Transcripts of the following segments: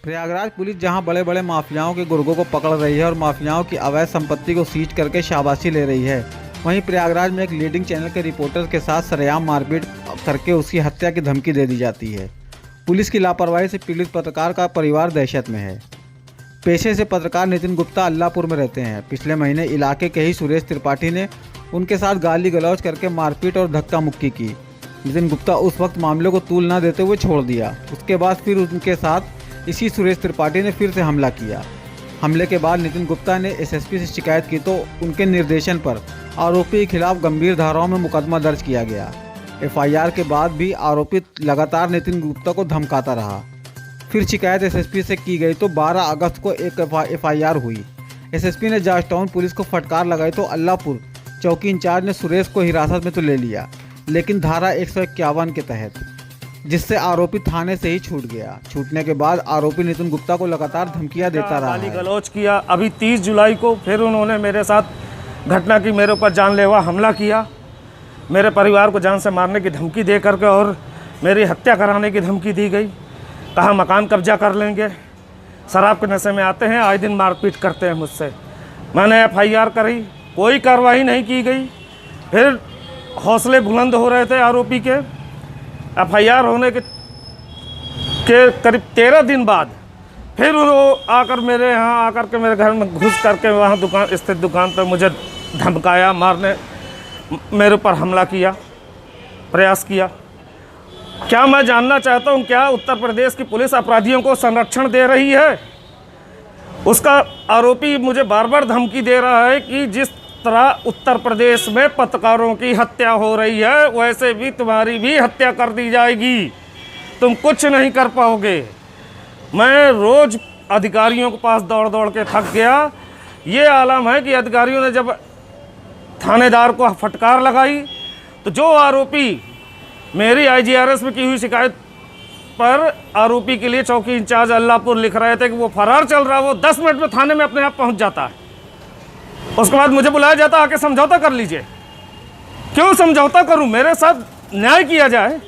Prayagraj police जहां बड़े बड़े माफियाओं के गुर्गों को पकड़ रही है और माफियाओं की अवैध संपत्ति को सीज करके शाबाशी ले रही है, वहीं प्रयागराज में एक लीडिंग चैनल के रिपोर्टर के साथ सरेआम मारपीट करके उसकी हत्या की धमकी दे दी जाती है। पुलिस की लापरवाही से पीड़ित पत्रकार का परिवार दहशत में है। पेशे से पत्रकार नितिन गुप्ता अल्लाहपुर में रहते हैं। पिछले महीने इलाके के ही सुरेश त्रिपाठी ने उनके साथ गाली गलौज करके मारपीट और धक्का मुक्की की। नितिन गुप्ता उस वक्त मामले को तूल न देते हुए छोड़ दिया। उसके बाद फिर उनके साथ इसी सुरेश त्रिपाठी ने फिर से हमला किया। हमले के बाद नितिन गुप्ता ने एसएसपी से शिकायत की तो उनके निर्देशन पर आरोपी के खिलाफ गंभीर धाराओं में मुकदमा दर्ज किया गया। एफआईआर के बाद भी आरोपी लगातार नितिन गुप्ता को धमकाता रहा। फिर शिकायत एसएसपी से की गई तो 12 अगस्त को एक एफआईआर हुई। एसएसपी ने जॉर्ज टाउन पुलिस को फटकार लगाई तो अल्लाहपुर चौकी इंचार्ज ने सुरेश को हिरासत में तो ले लिया, लेकिन धारा 151 के तहत, जिससे आरोपी थाने से ही छूट गया। छूटने के बाद आरोपी नितिन गुप्ता को लगातार धमकियां देता रहा है। गलौज किया। अभी 30 जुलाई को फिर उन्होंने मेरे साथ घटना की, मेरे ऊपर जानलेवा हमला किया, मेरे परिवार को जान से मारने की धमकी दे करके और मेरी हत्या कराने की धमकी दी गई। कहा मकान कब्जा कर लेंगे, शराब के नशे में आते हैं, आए दिन मारपीट करते हैं मुझसे। मैंने एफआईआर करी, कोई कार्रवाई नहीं की गई। फिर हौसले बुलंद हो रहे थे आरोपी के। एफआईआर होने के करीब 13 दिन बाद फिर वो आकर मेरे यहाँ आकर के मेरे घर में घुस करके वहाँ दुकान स्थित दुकान पर मुझे धमकाया, मारने, मेरे ऊपर हमला किया, प्रयास किया। क्या मैं जानना चाहता हूँ, क्या उत्तर प्रदेश की पुलिस अपराधियों को संरक्षण दे रही है? उसका आरोपी मुझे बार बार धमकी दे रहा है कि जिस तरह उत्तर प्रदेश में पत्रकारों की हत्या हो रही है, वैसे भी तुम्हारी भी हत्या कर दी जाएगी, तुम कुछ नहीं कर पाओगे। मैं रोज़ अधिकारियों के पास दौड़ दौड़ के थक गया। ये आलम है कि अधिकारियों ने जब थानेदार को फटकार लगाई तो जो आरोपी मेरी आईजीआरएस में की हुई शिकायत पर आरोपी के लिए चौकी इंचार्ज अल्लाहपुर लिख रहे थे कि वो फरार चल रहा है, वो 10 मिनट में थाने में अपने आप पहुंच जाता है। उसके बाद मुझे बुलाया जाता, आके समझौता कर लीजिए। क्यों समझौता करूं? मेरे साथ न्याय किया जाए,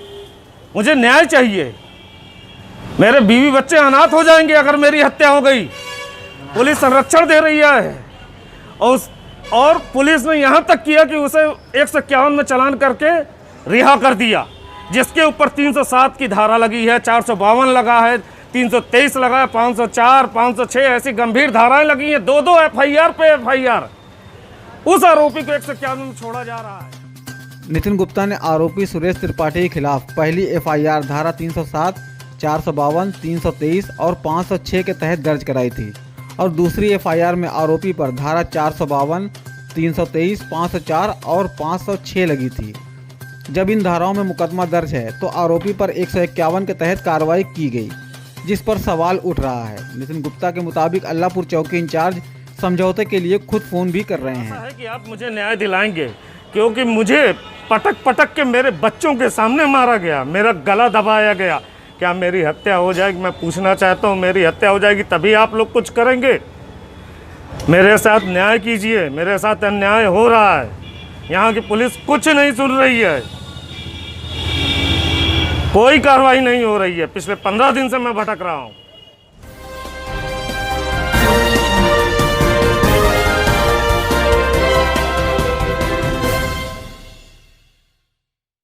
मुझे न्याय चाहिए। मेरे बीवी बच्चे अनाथ हो जाएंगे अगर मेरी हत्या हो गई। पुलिस संरक्षण दे रही है और पुलिस ने यहाँ तक किया कि उसे 151 में चालान करके रिहा कर दिया, जिसके ऊपर 307 की धारा लगी है, 452 लगा है, 323 लगा है, 504, 506 ऐसी गंभीर धाराएं लगी हैं। 2 एफआईआर पे एफआईआर। उस आरोपी को 151 में छोड़ा जा रहा है। नितिन गुप्ता ने आरोपी सुरेश त्रिपाठी के खिलाफ पहली एफआईआर धारा 307, 452, 323 और 506 के तहत दर्ज कराई थी और दूसरी एफआईआर में आरोपी पर धारा 452, 323, 504 और 506 लगी थी। जब इन धाराओं में मुकदमा दर्ज है तो आरोपी पर 151 के तहत कार्रवाई की गई, जिस पर सवाल उठ रहा है। नितिन गुप्ता के मुताबिक अल्लाहपुर चौकी इंचार्ज समझौते के लिए खुद फोन भी कर रहे हैं। है कि आप मुझे न्याय दिलाएंगे, क्योंकि मुझे पटक पटक के मेरे बच्चों के सामने मारा गया, मेरा गला दबाया गया। क्या मेरी हत्या हो जाएगी? मैं पूछना चाहता हूँ, मेरी हत्या हो जाएगी तभी आप लोग कुछ करेंगे? मेरे साथ न्याय कीजिए, मेरे साथ अन्याय हो रहा है। यहाँ की पुलिस कुछ नहीं सुन रही है, कोई कार्रवाई नहीं हो रही है। पिछले 15 दिन से मैं भटक रहा हूँ।